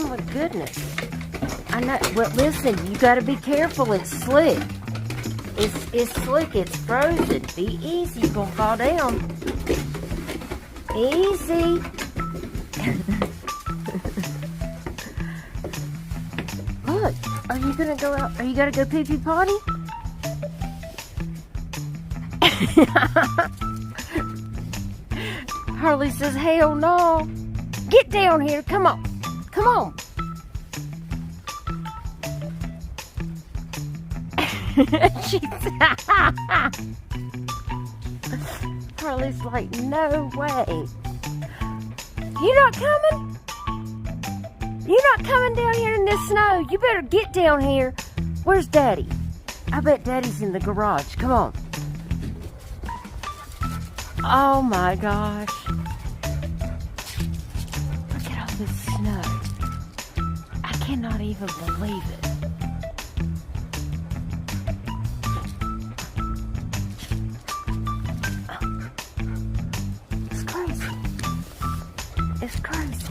Oh my goodness. I know. Well, listen, you gotta be careful. It's slick. It's slick. It's frozen. Be easy. You're gonna fall down. Easy. Look, are you gonna go out? Are you gonna go pee-pee potty? Harley says, hell no. Get down here. Come on. Come on. Harley's like, no way. You not coming? You not coming down here in this snow? You better get down here. Where's Daddy? I bet Daddy's in the garage. Come on. Oh my gosh. Look at all this snow. I cannot even believe it. It's crazy. It's crazy.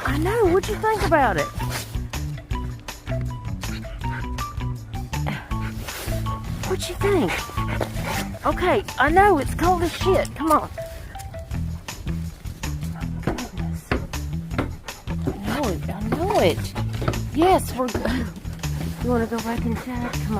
I know. What'd you think about it? What you think? Okay, I know it's cold as shit. Come on. Oh, goodness. I know it. I know it. Yes, we're good. You want to go back inside? Come on.